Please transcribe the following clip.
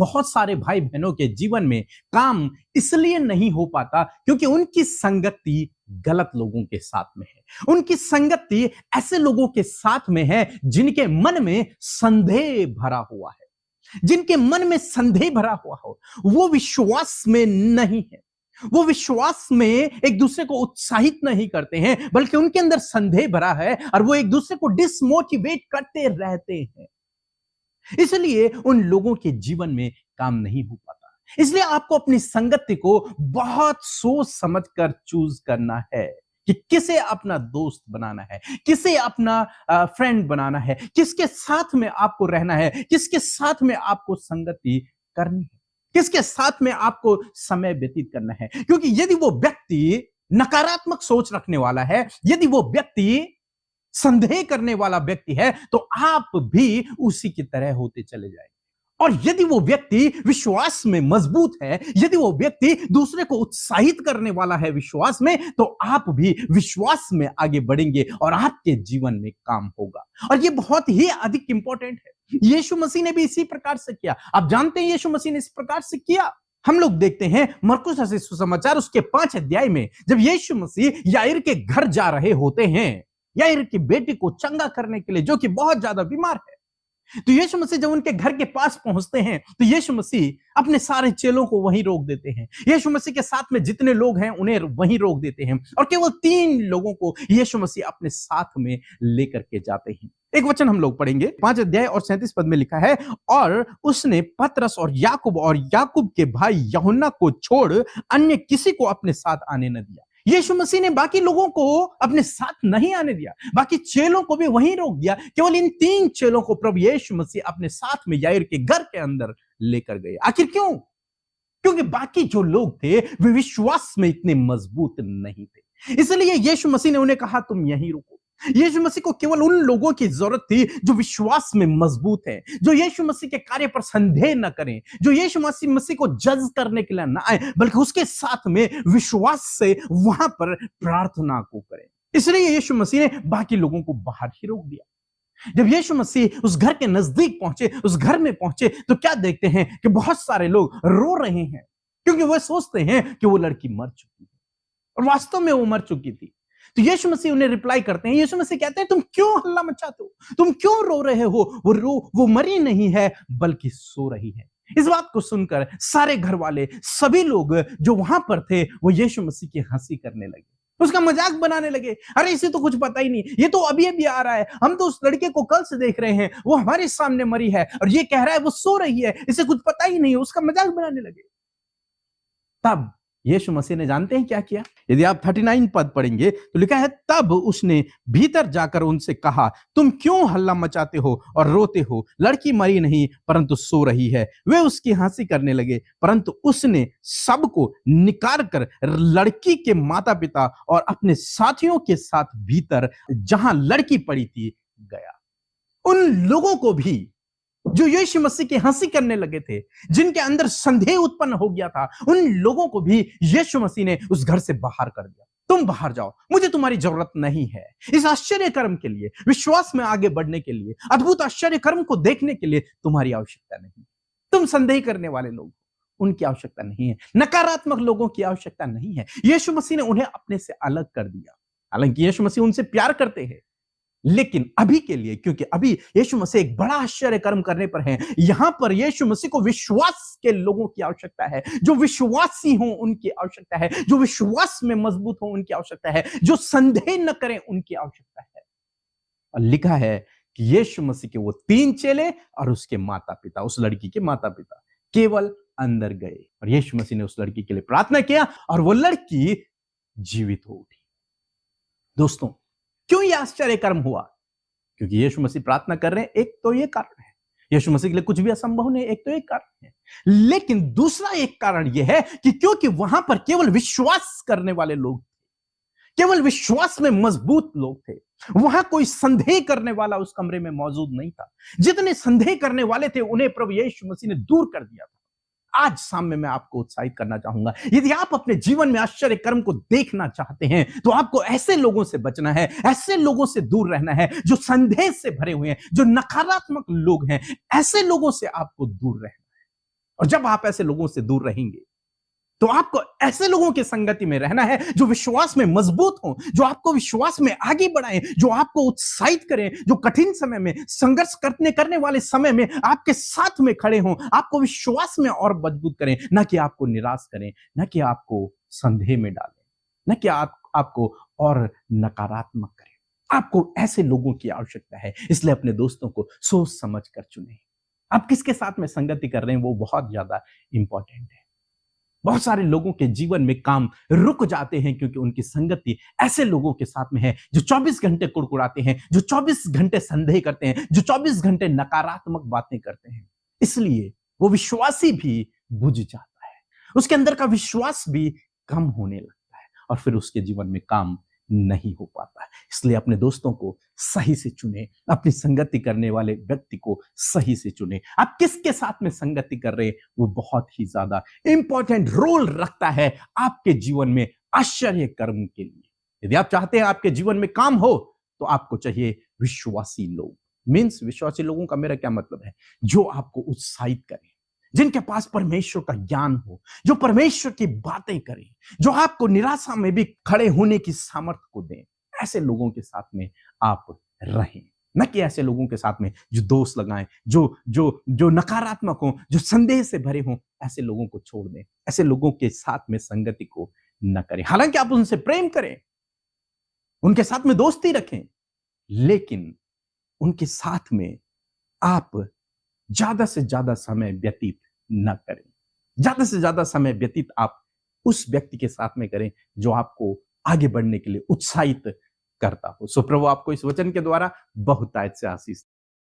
बहुत सारे भाई बहनों के जीवन में काम इसलिए नहीं हो पाता क्योंकि उनकी संगति गलत लोगों के साथ में है। उनकी संगति ऐसे लोगों के साथ में है जिनके मन में संदेह भरा हुआ है, जिनके मन में संदेह भरा हुआ हो। वो विश्वास में नहीं है, वो विश्वास में एक दूसरे को उत्साहित नहीं करते हैं, बल्कि उनके अंदर संदेह भरा है और वो एक दूसरे को डिसमोटिवेट करते रहते हैं। इसलिए उन लोगों के जीवन में काम नहीं हो पाता। इसलिए आपको अपनी संगति को बहुत सोच समझ कर चूज करना है कि किसे अपना दोस्त बनाना है, किसे अपना फ्रेंड बनाना है, किसके साथ में आपको रहना है, किसके साथ में आपको संगति करनी है, किसके साथ में आपको समय व्यतीत करना है। क्योंकि यदि वो व्यक्ति नकारात्मक सोच रखने वाला है, यदि वो व्यक्ति संदेह करने वाला व्यक्ति है, तो आप भी उसी की तरह होते चले जाएंगे। और यदि वो व्यक्ति विश्वास में मजबूत है, यदि वो व्यक्ति दूसरे को उत्साहित करने वाला है विश्वास में, तो आप भी विश्वास में आगे बढ़ेंगे और आपके जीवन में काम होगा। और ये बहुत ही अधिक इंपॉर्टेंट है। यीशु मसीह ने भी इसी प्रकार से किया। आप जानते हैं यीशु मसीह ने इस प्रकार से किया। हम लोग देखते हैं मरकुस रचित सुसमाचार उसके 5 अध्याय में, जब यीशु मसीह याईर के घर जा रहे होते हैं, याईर की बेटी को चंगा करने के लिए, जो कि बहुत ज्यादा बीमार है। तो यीशु मसीह जब उनके घर के पास पहुंचते हैं, तो यीशु मसीह अपने सारे चेलों को वहीं रोक देते हैं। यीशु मसीह के साथ में जितने लोग हैं उन्हें वहीं रोक देते हैं और केवल 3 लोगों को यीशु मसीह अपने साथ में लेकर के जाते हैं। एक वचन हम लोग पढ़ेंगे, 5 अध्याय और 37 पद में लिखा है, और उसने पतरस और याकूब के भाई यूहन्ना को छोड़ अन्य किसी को अपने साथ आने न दिया। यीशु मसीह ने बाकी लोगों को अपने साथ नहीं आने दिया, बाकी चेलों को भी वहीं रोक दिया। केवल इन 3 चेलों को प्रभु यीशु मसीह अपने साथ में याईर के घर के अंदर लेकर गए। आखिर क्यों? क्योंकि बाकी जो लोग थे वे विश्वास में इतने मजबूत नहीं थे। इसलिए यीशु मसीह ने उन्हें कहा, तुम यहीं रुको। यीशु मसीह को केवल उन लोगों की जरूरत थी जो विश्वास में मजबूत है, जो यीशु मसीह के कार्य पर संदेह न करें, जो यीशु मसीह को जज करने के लिए न आए, बल्कि उसके साथ में विश्वास से वहां पर प्रार्थना को करें। इसलिए यीशु मसीह ने बाकी लोगों को बाहर ही रोक दिया। जब यीशु मसीह उस घर के नजदीक पहुंचे, उस घर में पहुंचे, तो क्या देखते हैं कि बहुत सारे लोग रो रहे हैं, क्योंकि वो सोचते हैं कि वो लड़की मर चुकी है और वास्तव में वो मर चुकी थी। तो यीशु मसीह उन्हें रिप्लाई करते हैं। यीशु मसीह कहते हैं, तुम क्यों हल्ला मचाते हो, तुम क्यों रो रहे हो? वो मरी नहीं है बल्कि सो रही है। इस बात को सुनकर सारे घर वाले, सभी लोग जो वहां पर थे, वो यीशु मसीह की हंसी करने लगे, उसका मजाक बनाने लगे। अरे इसे तो कुछ पता ही नहीं, ये तो अभी अभी आ रहा है, हम तो उस लड़के को कल से देख रहे हैं, वो हमारे सामने मरी है और ये कह रहा है वो सो रही है, इसे कुछ पता ही नहीं, उसका मजाक बनाने लगे। तब यीशु मसीह ने जानते हैं क्या किया? यदि आप 39 पद पढ़ेंगे तो लिखा है, तब उसने भीतर जाकर उनसे कहा, तुम क्यों हल्ला मचाते हो और रोते हो? लड़की मरी नहीं परंतु सो रही है। वे उसकी हंसी करने लगे, परंतु उसने सबको निकाल कर लड़की के माता पिता और अपने साथियों के साथ भीतर जहां लड़की पड़ी थी गया। उन लोगों को भी जो यीशु मसीह की हंसी करने लगे थे, जिनके अंदर संदेह उत्पन्न हो गया था, उन लोगों को भी यीशु मसीह ने उस घर से बाहर कर दिया। तुम बाहर जाओ, मुझे तुम्हारी जरूरत नहीं है। इस आश्चर्य कर्म के लिए, विश्वास में आगे बढ़ने के लिए, अद्भुत आश्चर्य कर्म को देखने के लिए तुम्हारी आवश्यकता नहीं। तुम संदेह करने वाले लोग, उनकी आवश्यकता नहीं है, नकारात्मक लोगों की आवश्यकता नहीं है। यीशु मसीह ने उन्हें अपने से अलग कर दिया। हालांकि यीशु मसीह उनसे प्यार करते हैं, लेकिन अभी के लिए, क्योंकि अभी यीशु मसीह एक बड़ा आश्चर्य कर्म करने पर है, यहां पर यीशु मसीह को विश्वास के लोगों की आवश्यकता है, जो विश्वासी हों उनकी आवश्यकता है, जो विश्वास में मजबूत हों उनकी आवश्यकता है, जो संदेह न करें उनकी आवश्यकता है। और लिखा है कि यीशु मसीह के वो 3 चेले और उसके माता पिता, उस लड़की के माता पिता केवल अंदर गए और यीशु मसीह ने उस लड़की के लिए प्रार्थना किया और वो लड़की जीवित हो उठी। दोस्तों, क्यों यह आश्चर्य कर्म हुआ? क्योंकि यीशु मसीह प्रार्थना कर रहे हैं, एक तो ये कारण है। यीशु मसीह के लिए कुछ भी असंभव नहीं, एक तो एक कारण है। लेकिन दूसरा एक कारण यह है कि क्योंकि वहां पर केवल विश्वास करने वाले लोग, केवल विश्वास में मजबूत लोग थे, वहां कोई संदेह करने वाला उस कमरे में मौजूद नहीं था। जितने संदेह करने वाले थे उन्हें प्रभु यीशु मसीह ने दूर कर दिया था। आज सामने मैं आपको उत्साहित करना चाहूंगा, यदि आप अपने जीवन में आश्चर्य कर्म को देखना चाहते हैं तो आपको ऐसे लोगों से बचना है, ऐसे लोगों से दूर रहना है जो संदेह से भरे हुए हैं, जो नकारात्मक लोग हैं। ऐसे लोगों से आपको दूर रहना है और जब आप ऐसे लोगों से दूर रहेंगे तो आपको ऐसे लोगों की संगति में रहना है जो विश्वास में मजबूत हों, जो आपको विश्वास में आगे बढ़ाएं, जो आपको उत्साहित करें, जो कठिन समय में, संघर्ष करने वाले समय में आपके साथ में खड़े हों, आपको विश्वास में और मजबूत करें, ना कि आपको निराश करें, ना कि आपको संदेह में डालें, ना कि आपको और नकारात्मक करें। आपको ऐसे लोगों की आवश्यकता है, इसलिए अपने दोस्तों को सोच समझ कर चुनें। आप किसके साथ में संगति कर रहे हैं वो बहुत ज्यादा इंपॉर्टेंट है। बहुत सारे लोगों के जीवन में काम रुक जाते हैं क्योंकि उनकी संगति ऐसे लोगों के साथ में है जो 24 घंटे कुड़कुड़ाते हैं, जो 24 घंटे संदेह करते हैं, जो 24 घंटे नकारात्मक बातें करते हैं। इसलिए वो विश्वासी भी बुझ जाता है, उसके अंदर का विश्वास भी कम होने लगता है और फिर उसके जीवन में काम नहीं हो पाता है। इसलिए अपने दोस्तों को सही से चुने, अपनी संगति करने वाले व्यक्ति को सही से चुने। आप किसके साथ में संगति कर रहे हैं वो बहुत ही ज्यादा इंपॉर्टेंट रोल रखता है आपके जीवन में आश्चर्य कर्म के लिए। यदि आप चाहते हैं आपके जीवन में काम हो तो आपको चाहिए विश्वासी लोग। मीन्स विश्वासी लोगों का मेरा क्या मतलब है, जो आपको उत्साहित करें, जिनके पास परमेश्वर का ज्ञान हो, जो परमेश्वर की बातें करें, जो आपको निराशा में भी खड़े होने की सामर्थ्य को दें। ऐसे लोगों के साथ में आप रहें, न कि ऐसे लोगों के साथ में जो दोष लगाएं, जो नकारात्मक हो, जो संदेह से भरे हों। ऐसे लोगों को छोड़ दें, ऐसे लोगों के साथ में संगति को न करें। हालांकि आप उनसे प्रेम करें, उनके साथ में दोस्ती रखें, लेकिन उनके साथ में आप ज्यादा से ज्यादा समय व्यतीत न करें। ज्यादा से ज्यादा समय व्यतीत आप उस व्यक्ति के साथ में करें जो आपको आगे बढ़ने के लिए उत्साहित करता हो। सो प्रभु आपको इस वचन के द्वारा बहुतायत से आशीष